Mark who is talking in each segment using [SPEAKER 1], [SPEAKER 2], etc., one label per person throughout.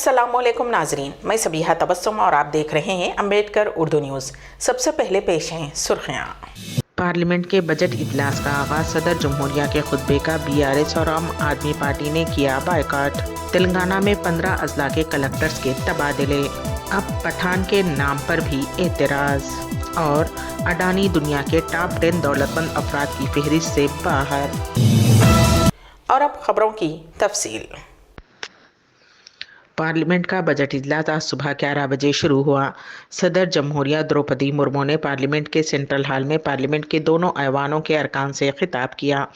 [SPEAKER 1] अस्सलाम वालेकुम नाजरीन, मैं सबीहा तबस्सुम और आप देख रहे हैं अम्बेडकर उर्दू न्यूज़। सबसे पहले पेश हैं सुर्खियाँ। पार्लियामेंट के बजट इजलास का आगाज सदर जमहूरिया के खुतबे का बीआरएस और आम आदमी पार्टी ने किया बायकॉट। तेलंगाना में 15 अजला के कलेक्टर्स के तबादले। अब पठान के नाम पर भी एतराज़। और अडानी दुनिया के टॉप 10 दौलतमंद अफराद की फहरिस्त से बाहर। और अब खबरों की तफसील। पार्लियामेंट का बजट इजलास आज सुबह 11 बजे शुरू हुआ। सदर जमहूरिया द्रौपदी मुर्मू ने पार्लियामेंट के सेंट्रल हॉल में पार्लियामेंट के दोनों ऐवानों के अरकान से खिताब किया।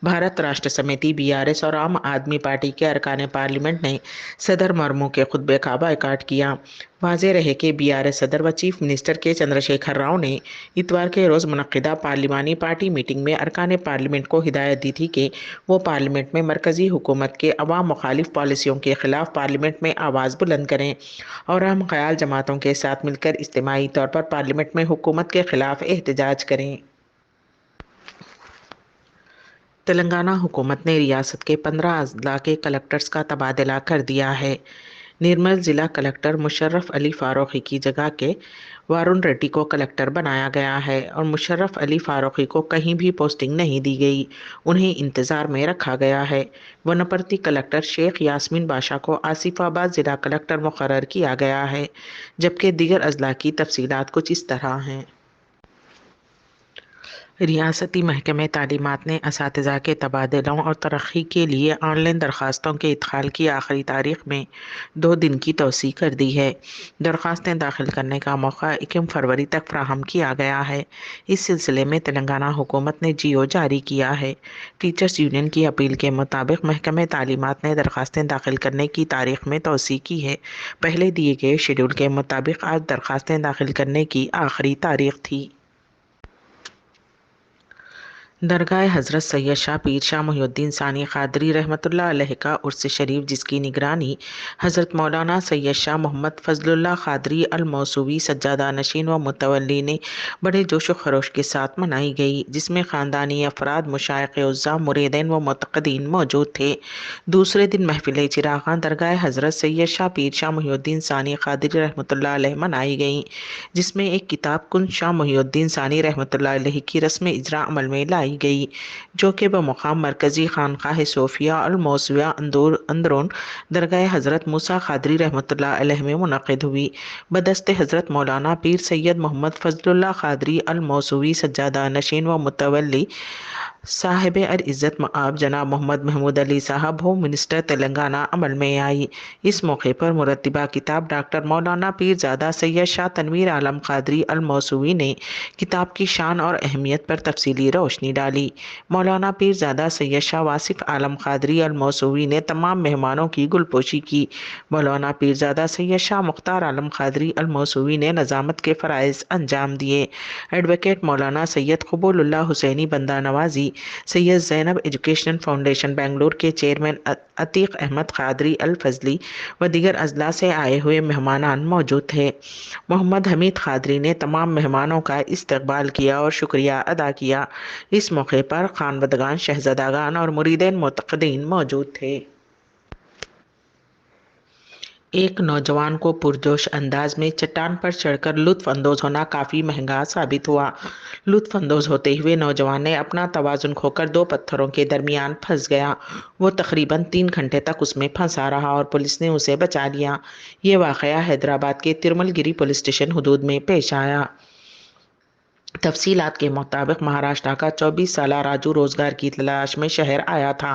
[SPEAKER 1] भारत राष्ट्र समिति बीआरएस और आम आदमी पार्टी के अरकान पार्लियामेंट ने सदर मुर्मू के खुतबे का बायकॉट किया। वाज़ेह रहे कि बीआरएस सदर व चीफ मिनिस्टर के चंद्रशेखर राव ने इतवार के रोज़ मुनक्किदा पार्लिमानी पार्टी मीटिंग में अरकान पार्लियामेंट को हिदायत दी थी कि वो पार्लियामेंट में मरकज़ी हुकूमत के अवाम मुखालिफ पॉलिसियों के ख़िलाफ़ पार्लियामेंट में आवाज़ बुलंद करें और अहम ख़याल जमातों के साथ मिलकर इज्तिमाई तौर पर पार्लियामेंट में हुकूमत के ख़िलाफ़ एहतजाज करें। तेलंगाना हुकूमत ने रियासत के 15 अजला के कलेक्टर्स का तबादला कर दिया है। निर्मल ज़िला कलेक्टर मुशर्रफ अली फारूकी की जगह के वारुण रेड्डी को कलेक्टर बनाया गया है और मुशर्रफ अली फारूकी को कहीं भी पोस्टिंग नहीं दी गई, उन्हें इंतज़ार में रखा गया है। वनपर्ती कलेक्टर शेख यास्मीन बाशा को आसिफाबाद ज़िला कलेक्टर मुकर्रर किया गया है, जबकि दीगर अजला की तफसीलात कुछ इस तरह हैं। रियासती महकमे तालीमात ने असातिज़ा के तबादलों और तरक्की के लिए ऑनलाइन दरख्वास्तों के इदखाल की आखिरी तारीख में 2 दिन की तौसी कर दी है। दरख्वास्तें दाखिल करने का मौका 21 फरवरी तक फ्राहम किया गया है। इस सिलसिले में तेलंगाना हुकूमत ने जियो जारी किया है। टीचर्स यूनियन की अपील के मुताबिक महकमे तालीमात ने दरख्वास्तें दाखिल करने की तारीख में तौसी की है। पहले दिए गए शेड्यूल के मुताबिक आज दरख्वास्तें दाखिल करने की आखिरी तारीख थी। दरगाह हज़रत सैयद शाह पीर शाह मुहिउद्दीन सानी क़ादरी रहमतुल्लाह अलैह का उर्स शरीफ, जिसकी निगरानी हज़रत मौलाना सैयद शाह मोहम्मद फ़ज़लुल्लाह क़ादरी अल मौसूवी सज्जादा नशीन व मुतवल्ली ने बड़े जोश व खरोश के साथ मनाई गई, जिसमें ख़ानदानी अफराद, मशाइख़ उज़्ज़ा, मुरीदीन व मुतक़द्दीन मौजूद थे। दूसरे दिन महफ़िल चिराग़ां दरगाह हज़रत सैयद शाह पीर शाह मुहिउद्दीन सानी क़ादरी रहमतुल्लाह अलैह मनाई गई, जिसमें एक किताब कुन शाह मुहिउद्दीन सानी रहमतुल्लाह अलैह की रस्म इजरा अमल में लाई गई, जो कि बमुक़ाम मरकज़ी खानक़ाह सोफिया अल मौसूवा अंदरून दरगाह हज़रत मूसा क़ादरी रहमतुल्लाह अलैह में मुनक़्क़िद हुई। बदस्ते हज़रत मौलाना पीर सैयद मोहम्मद फ़ज़लुल्लाह क़ादरी अल मौसूवी सज्जादा नशीन व मुतवल्ली साहिब अल इज़्ज़त मआब जनाब मोहम्मद महमूद अली साहब होम मिनिस्टर तेलंगाना अमल में आई। इस मौके पर मुरत्तिबा किताब डॉक्टर मौलाना पीरज़ादा सैयद शाह तनवीर आलम क़ादरी अल मौसूवी ने किताब की शान और अहमियत पर तफसीली रोशनी डाली। मौलाना पीरज़ादा सैयद शाह वासिफ़ आलम क़ादरी अल मौसूवी ने तमाम मेहमानों की गुलपोशी की। मौलाना पीरज़ादा सैयद शाह मुख्तार आलम क़ादरी अल मौसूवी ने नज़ामत के फ़राइज़ अंजाम दिए। एडवोकेट मौलाना सैयद क़बूलुल्लाह हुसैनी बंदा नवाजी, सैयद ज़ैनब एजुकेशनल फाउंडेशन बेंगलुरु के चेयरमैन अतीक अहमद क़ादरी अल फजली व दीगर अजला से आए हुए मेहमानान मौजूद थे। मोहम्मद हमीद क़ादरी ने तमाम मेहमानों का इस्तकबाल किया और शुक्रिया अदा किया। इस मौके पर खानवदगान, शहज़ादागान और मुरीदीन मुतक़द्दीन मौजूद थे। एक नौजवान को पुरजोश अंदाज में चट्टान पर चढ़कर लुत्फ़ अंदोज़ होना काफ़ी महंगा साबित हुआ। लुत्फ़ अंदोज़ होते हुए नौजवान ने अपना तवाज़ुन खोकर 2 पत्थरों के दरमियान फंस गया। वो तकरीबन 3 घंटे तक उसमें फंसा रहा और पुलिस ने उसे बचा लिया। ये वाक़या हैदराबाद के तिरुमलगिरी पुलिस स्टेशन हुदूद में पेश आया। तफसीलात के मुताबिक महाराष्ट्र का 24 साला राजू रोजगार की तलाश में शहर आया था।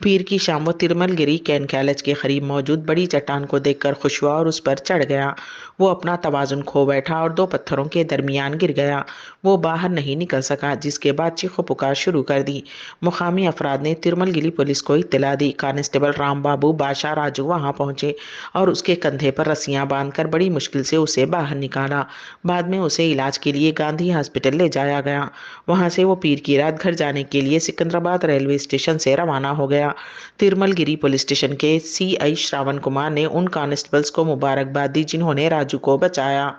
[SPEAKER 1] पीर की शाम वो तिरुमलगिरी कैन कॉलेज के करीब मौजूद बड़ी चट्टान को देखकर खुश हुआ और उस पर चढ़ गया। वो अपना तवाज़ुन खो बैठा और 2 पत्थरों के दरमियान गिर गया। वो बाहर नहीं निकल सका, जिसके बाद चीखो पुकार शुरू कर दी। मुकामी अफराद ने तिरुमलगिरी पुलिस को इत्तला दी। कांस्टेबल राम बाबू बादशाह राजू वहाँ पहुँचे और उसके कंधे पर रस्सियाँ बांधकर बड़ी मुश्किल से उसे बाहर निकाला। बाद में उसे इलाज के लिए गांधी हॉस्पिटल ले जाया गया। वहां से वो पीर की रात घर जाने के लिए सिकंदराबाद रेलवे स्टेशन से रवाना हो गया। तिरुमलगिरी पुलिस स्टेशन के सीआई श्रावण कुमार ने उन कांस्टेबल्स को मुबारकबाद दी जिन्होंने राजू को बचाया।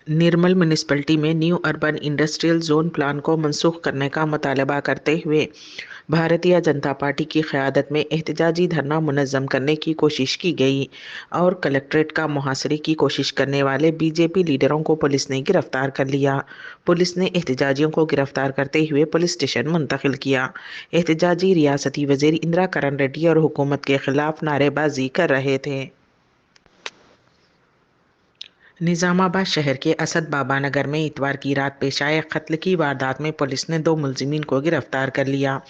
[SPEAKER 1] निर्मल म्यूनिसिपैलिटी में new urban industrial zone plan को मनसूख करने का मुतालबा करते हुए भारतीय जनता पार्टी की क़यादत में एहतजाजी धरना मुनज़्ज़म करने की कोशिश की गई और कलेक्ट्रेट का मुहासरे की कोशिश करने वाले बीजेपी लीडरों को पुलिस ने गिरफ्तार कर लिया। पुलिस ने एहतजाजियों को गिरफ्तार करते हुए पुलिस स्टेशन मुंतकिल किया। एहतजाजी रियासती वज़ीर इंदिरा करण रेड्डी और हुकूमत के खिलाफ नारेबाजी कर रहे थे। निज़ामाबाद शहर के असद बाबा नगर में इतवार की रात पेश आए कत्ल की वारदात में पुलिस ने 2 मुलजिमीन को गिरफ्तार कर लिया।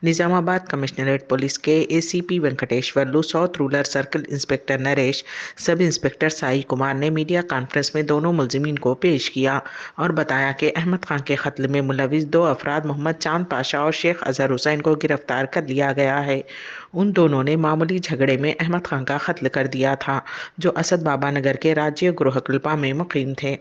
[SPEAKER 1] निज़ामाबाद कमिश्नरेट पुलिस के ACP Venkateswarlu, south rural circle inspector Naresh, sub inspector Sai Kumar ने मीडिया कॉन्फ्रेंस में दोनों मुलजिमीन को पेश किया और बताया कि अहमद खान के कत्ल में मुलविस 2 अफराद मोहम्मद चांद पाशा और शेख अजहर हुसैन को गिरफ्तार कर लिया गया है। उन दोनों ने मामूली झगड़े में अहमद खान का कत्ल कर दिया था, जो असद बाबा नगर के राज्य गृह कल्पा में मुकीम थे।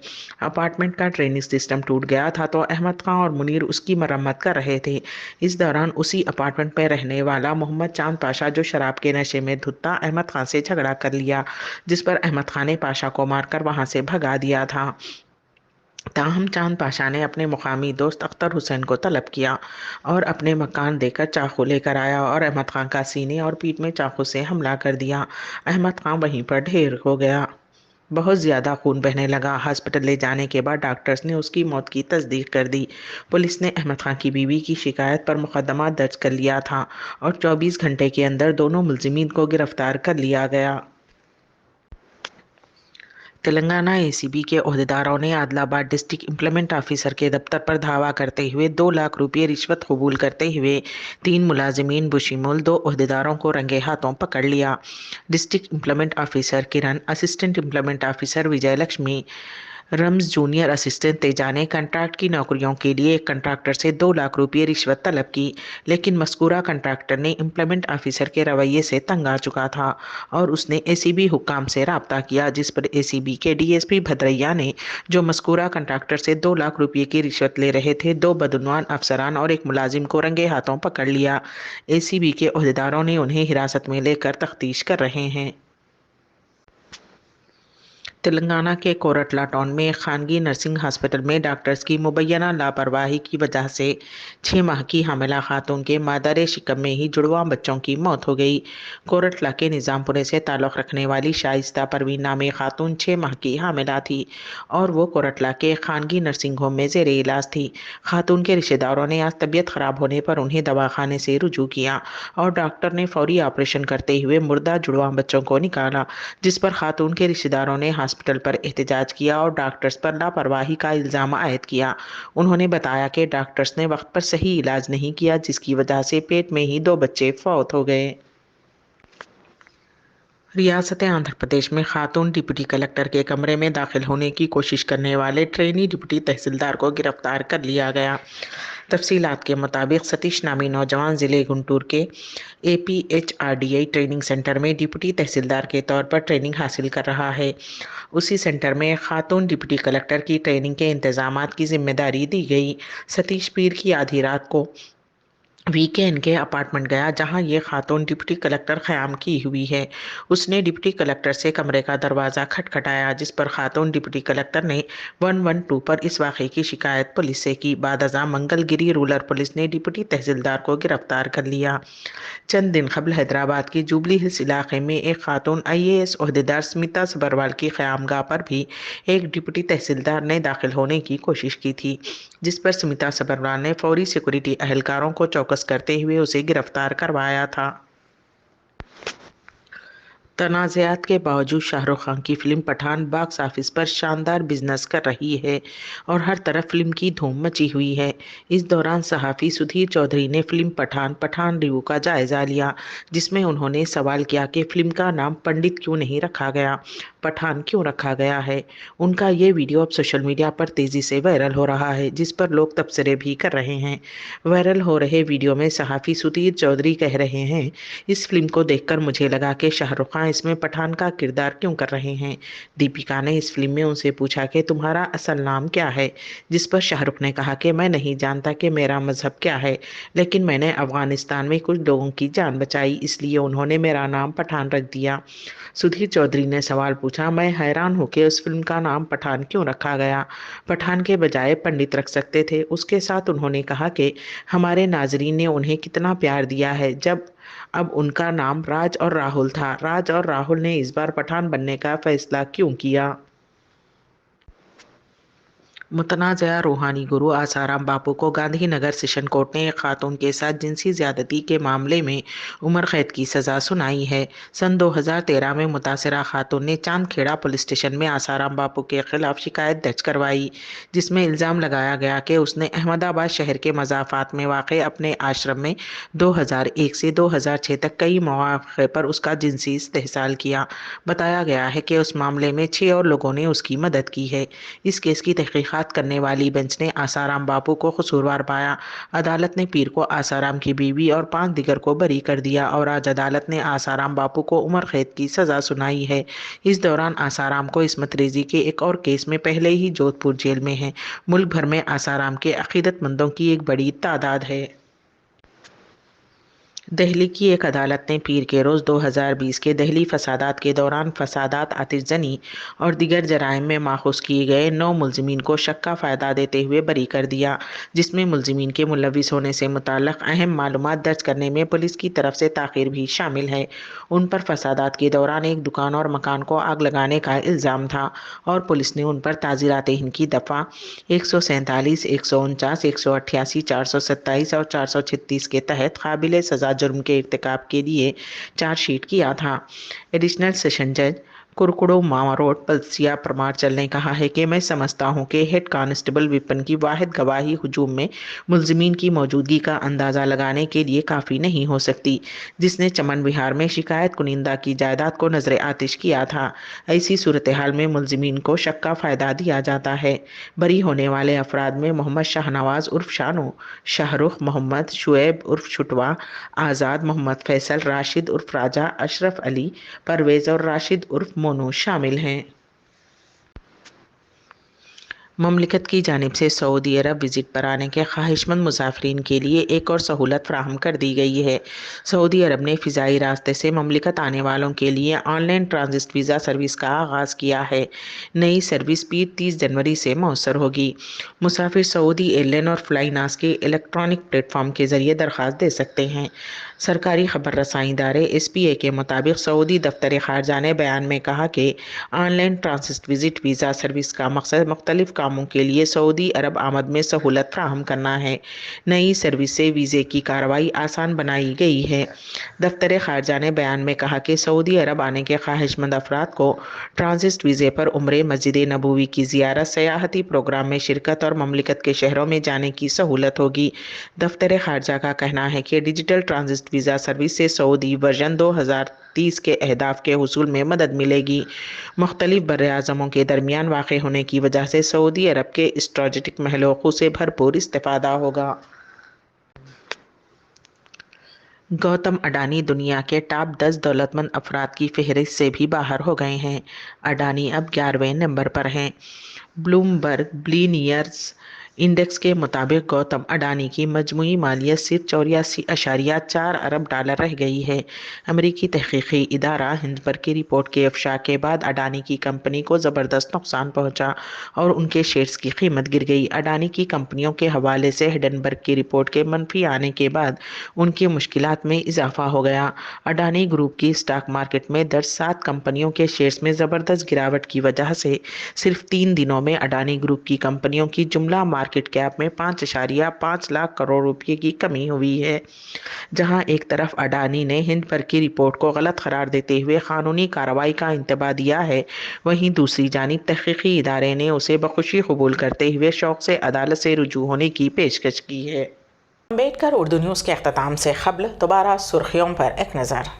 [SPEAKER 1] अपार्टमेंट का ड्रेनेज सिस्टम टूट गया था तो अहमद खान और मुनीर उसकी मरम्मत कर रहे थे। इस दौरान उसी अपार्टमेंट में रहने वाला मोहम्मद चांद पाशा, जो शराब के नशे में धुत था, अहमद खान से झगड़ा कर लिया, जिस पर अहमद खान ने पाशा को मारकर वहां से भगा दिया था। ताहम चांद पाशा ने अपने मुकामी दोस्त अख्तर हुसैन को तलब किया और अपने मकान देकर चाकू लेकर आया और अहमद खान का सीने और पीठ में चाकू से हमला कर दिया। अहमद खान वहीं पर ढेर हो गया। बहुत ज़्यादा खून बहने लगा। हॉस्पिटल ले जाने के बाद डॉक्टर्स ने उसकी मौत की तस्दीक कर दी। पुलिस ने अहमद खान की बीवी की शिकायत पर मुकदमा दर्ज कर लिया था और 24 घंटे के अंदर दोनों मुलजिमीन को गिरफ्तार कर लिया गया। तेलंगाना एसीबी के ओहदेदारों ने आदिलाबाद डिस्ट्रिक्ट इम्प्लीमेंट ऑफिसर के दफ्तर पर धावा करते हुए 2 लाख रुपये रिश्वत कबूल करते हुए 3 मुलाजिमीन बशिमूल 2 ओहदेदारों को रंगे हाथों पकड़ लिया। डिस्ट्रिक्ट इम्प्लीमेंट ऑफिसर किरण, असिस्टेंट इम्प्लीमेंट ऑफिसर विजय लक्ष्मी, रम्स जूनियर असिस्टेंट तेजा ने कंट्रैक्ट की नौकरियों के लिए एक कंट्रैक्टर से 2 लाख रुपये रिश्वत तलब की, लेकिन मस्कूरा कंट्रैक्टर ने इम्प्लीमेंट ऑफिसर के रवैये से तंग आ चुका था और उसने एसीबी हुक्काम से राब्ता किया, जिस पर एसीबी के डीएसपी भद्रैया ने, जो मस्कूरा कंट्रैक्टर से 2 लाख रुपये की रिश्वत ले रहे थे, 2 बदनवान अफसरान और एक मुलाजिम को रंगे हाथों पकड़ लिया। एसीबी के ओहदेदारों ने उन्हें हिरासत में लेकर तफ्तीश कर रहे हैं। तेलंगाना के कोरटला टाउन में एक खानगी नर्सिंग हॉस्पिटल में डॉक्टर्स की मुबैना लापरवाही की वजह से 6 माह की हामिला खातून के मादर शिकम में ही जुड़वा बच्चों की मौत हो गई। कोरटला के निज़ामपुरे से ताल्लुक़ रखने वाली शाइस्ता परवीन नामी खातून 6 माह की हामिला थी और वो कोरटला के खानगी नर्सिंग होम में ज़ेरे इलाज थी। खातून के रिश्तेदारों ने आज तबीयत ख़राब होने पर उन्हें दवाखाने से रुजू किया और डॉक्टर ने फौरी ऑपरेशन करते हुए मुर्दा जुड़वा बच्चों को निकाला, जिस पर खातून के रिश्तेदारों ने हॉस्पिटल पर एहतजाज किया और डॉक्टर्स पर लापरवाही का इल्ज़ाम आयद किया। उन्होंने बताया कि डॉक्टर्स ने वक्त पर सही इलाज नहीं किया, जिसकी वजह से पेट में ही 2 बच्चे फौत हो गए। रियासत आंध्र प्रदेश में खातून डिप्टी कलेक्टर के कमरे में दाखिल होने की कोशिश करने वाले ट्रेनी डिप्टी तहसीलदार को गिरफ्तार कर लिया गया। तफसीलात के मुताबिक सतीश नामी नौजवान ज़िले गुंटूर के APHRDI ट्रेनिंग सेंटर में डिप्टी तहसीलदार के तौर पर ट्रेनिंग हासिल कर रहा है। उसी सेंटर में खातून डिप्टी कलेक्टर की ट्रेनिंग के इंतजामात की जिम्मेदारी दी गई। सतीश पीर की आधी रात को वीकेंड के अपार्टमेंट गया, जहां ये खातून डिप्टी कलेक्टर क़याम की हुई है। उसने डिप्टी कलेक्टर से कमरे का दरवाज़ा खटखटाया, जिस पर खातून डिप्टी कलेक्टर ने 112 पर इस वाक़े की शिकायत पुलिस से की। बादअज़ां मंगलगिरी रूरल पुलिस ने डिप्टी तहसीलदार को गिरफ्तार कर लिया। चंद दिन कबल हैदराबाद के जुबली हिल्स इलाके में एक खातून IAS ओहदेदार स्मिता सबरवाल की क़यामगाह पर भी एक डिप्टी तहसीलदार ने दाखिल होने की कोशिश की थी, जिस पर स्मिता सबरवाल ने फौरी सिक्योरिटी अहलकारों को चौकस करते हुए उसे गिरफ्तार करवाया था। तनाज़ात के बावजूद शाहरुख खान की फिल्म पठान बॉक्स ऑफिस पर शानदार बिजनेस कर रही है और हर तरफ फिल्म की धूम मची हुई है। इस दौरान सहाफ़ी सुधीर चौधरी ने फिल्म पठान रिव्यू का जायज़ा लिया, जिसमें उन्होंने सवाल किया कि फिल्म का नाम पंडित क्यों नहीं रखा गया, पठान क्यों रखा गया है। उनका ये वीडियो अब सोशल मीडिया पर तेज़ी से वायरल हो रहा है, जिस पर लोग तबसरे भी कर रहे हैं। वायरल हो रहे वीडियो में सहाफ़ी सुधीर चौधरी कह रहे हैं, इस फिल्म को देखकर मुझे लगा कि शाहरुख खान اس میں پٹھان کا کردار کیوں کر رہے ہیں؟ دیپیکا نے اس فلم میں ان سے پوچھا کہ تمہارا اصل نام کیا ہے، جس پر شاہ رخ نے کہا کہ میں نہیں جانتا کہ میرا مذہب کیا ہے، لیکن میں نے افغانستان میں کچھ لوگوں کی جان بچائی، اس لیے انہوں نے میرا نام پٹھان رکھ دیا۔ سدھیر چودھری نے سوال پوچھا، میں حیران ہوں کہ اس فلم کا نام پٹھان کیوں رکھا گیا؟ پٹھان کے بجائے پنڈت رکھ سکتے تھے۔ اس کے ساتھ انہوں نے کہا کہ ہمارے ناظرین نے انہیں کتنا پیار دیا ہے۔ اب ان کا نام راج اور راہل تھا۔ راج اور راہل نے اس بار پٹھان بننے کا فیصلہ کیوں کیا؟ متنازعہ روحانی گرو آسارام باپو کو گاندھی نگر سیشن کورٹ نے ایک خاتون کے ساتھ جنسی زیادتی کے معاملے میں عمر قید کی سزا سنائی ہے۔ سن 2013 میں متاثرہ خاتون نے چاند کھیڑا پولیس اسٹیشن میں آسارام باپو کے خلاف شکایت درج کروائی، جس میں الزام لگایا گیا کہ اس نے احمد آباد شہر کے مضافات میں واقع اپنے آشرم میں 2001 سے 2006 تک کئی مواقع پر اس کا جنسی استحصال کیا۔ بتایا گیا ہے کہ اس معاملے میں 6 اور لوگوں نے اس کی مدد کی ہے۔ اس کیس کی تحقیقات کرنے والی بینچ نے آسارام باپو کو قصوروار پایا۔ عدالت نے پیر کو آسارام کی بیوی اور 5 دیگر کو بری کر دیا اور آج عدالت نے آسارام باپو کو عمر قید کی سزا سنائی ہے۔ اس دوران آسارام کو عصمت ریزی کے ایک اور کیس میں پہلے ہی جودھ پور جیل میں ہیں۔ ملک بھر میں آسارام کے عقیدت مندوں کی ایک بڑی تعداد ہے۔ دہلی کی ایک عدالت نے پیر کے روز 2020 کے دہلی فسادات کے دوران فسادات، آتش زنی اور دیگر جرائم میں ماخوذ کیے گئے 9 ملزمین کو شک کا فائدہ دیتے ہوئے بری کر دیا، جس میں ملزمین کے ملوث ہونے سے متعلق اہم معلومات درج کرنے میں پولیس کی طرف سے تاخیر بھی شامل ہے۔ ان پر فسادات کے دوران ایک دکان اور مکان کو آگ لگانے کا الزام تھا اور پولیس نے ان پر تعزیرات ہند کی دفعہ 147، 149، 188، 427 اور 436 کے تحت قابل سزا جرم کے ارتکاب کے لیے چارج شیٹ کیا تھا۔ ایڈیشنل سیشن جج کرکڑو ماروٹ پلسیا پرمارچل نے کہا ہے کہ میں سمجھتا ہوں کہ ہیڈ کانسٹیبل وپن کی واحد گواہی ہجوم میں ملزمین کی موجودگی کا اندازہ لگانے کے لیے کافی نہیں ہو سکتی، جس نے چمن وہار میں شکایت کنندہ کی جائیداد کو نظر آتش کیا تھا۔ ایسی صورتحال میں ملزمین کو شک کا فائدہ دیا جاتا ہے۔ بری ہونے والے افراد میں محمد شاہ نواز عرف شانو، شاہ رخ، محمد شعیب عرف چھٹوا، آزاد، محمد فیصل، راشد عرف راجہ، اشرف علی، پرویز اور راشد عرف مونو شامل ہیں۔ مملکت کی جانب سے سعودی عرب وزٹ پر آنے کے خواہش مند مسافرین کے لیے ایک اور سہولت فراہم کر دی گئی ہے۔ سعودی عرب نے فضائی راستے سے مملکت آنے والوں کے لیے on line transit visa service کا آغاز کیا ہے۔ نئی سروس پیر 30 جنوری سے مؤثر ہوگی۔ مسافر سعودی ایئر لائن اور فلائی ناس کے الیکٹرانک پلیٹ فارم کے ذریعے درخواست دے سکتے ہیں۔ سرکاری خبر رساں ادارے SPA کے مطابق سعودی دفتر خارجہ نے بیان میں کہا کہ on line transit visit visa service کا مقصد مختلف کاموں کے لیے سعودی عرب آمد میں سہولت فراہم کرنا ہے۔ نئی سروس سے ویزے کی کارروائی آسان بنائی گئی ہے۔ دفتر خارجہ نے بیان میں کہا کہ سعودی عرب آنے کے خواہش مند افراد کو ٹرانزٹ ویزے پر عمرے، مسجد نبوی کی زیارت، سیاحتی پروگرام میں شرکت اور مملکت کے شہروں میں جانے کی سہولت ہوگی۔ دفتر خارجہ کا کہنا ہے کہ ڈیجیٹل ٹرانزٹ ویزا سروس سے سعودی ورژن 2030 کے اہداف کے حصول میں مدد ملے گی۔ مختلف براعظموں کے درمیان واقع ہونے کی وجہ سے سعودی عرب کے اسٹریٹجک محل وقوع سے بھرپور استفادہ ہوگا۔ گوتم اڈانی دنیا کے ٹاپ 10 دولت مند افراد کی فہرست سے بھی باہر ہو گئے ہیں۔ اڈانی اب 11ویں نمبر پر ہیں۔ بلومبرگ بلینئرز انڈیکس کے مطابق گوتم اڈانی کی مجموعی مالیت صرف 84.4 ارب ڈالر رہ گئی ہے۔ امریکی تحقیقی ادارہ ہنڈنبرگ کی رپورٹ کے افشا کے بعد اڈانی کی کمپنی کو زبردست نقصان پہنچا اور ان کے شیئرز کی قیمت گر گئی۔ اڈانی کی کمپنیوں کے حوالے سے ہنڈنبرگ کی رپورٹ کے منفی آنے کے بعد ان کی مشکلات میں اضافہ ہو گیا۔ اڈانی گروپ کی اسٹاک مارکیٹ میں درج 7 کمپنیوں کے شیئرز میں زبردست گراوٹ کی وجہ سے صرف 3 دنوں میں اڈانی گروپ کی کمپنیوں کی جملہ مارکیٹ کیپ میں 5.5 لاکھ کروڑ روپے کی کمی ہوئی ہے۔ جہاں ایک طرف اڈانی نے ہنڈنبرگ کی رپورٹ کو غلط قرار دیتے ہوئے قانونی کارروائی کا انتباہ دیا ہے، وہیں دوسری جانب تحقیقی ادارے نے اسے بخوشی قبول کرتے ہوئے شوق سے عدالت سے رجوع ہونے کی پیشکش کی ہے۔ امبیڈکر اردو نیوز کے اختتام سے قبل دوبارہ سرخیوں پر ایک نظر۔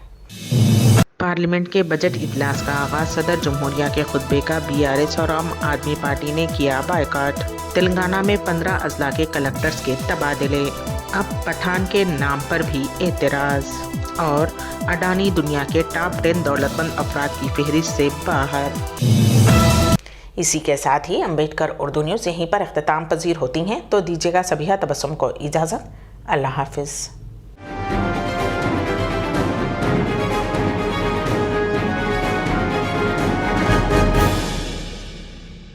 [SPEAKER 1] پارلیمنٹ کے بجٹ اجلاس کا آغاز، صدر جمہوریہ کے خطبے کا BRS اور عام آدمی پارٹی نے کیا بائیکاٹ۔ تلنگانہ میں 15 اضلاع کے کلکٹرز کے تبادلے، اب پٹھان کے نام پر بھی اعتراض۔ اور اڈانی دنیا کے ٹاپ 10 دولت مند افراد کی فہرست سے باہر۔ اسی کے ساتھ ہی امبیڈکر اردو نیوز یہیں پر اختتام پذیر ہوتی ہیں، تو دیجیے گا سبیہ تبسم کو اجازت۔ اللہ حافظ۔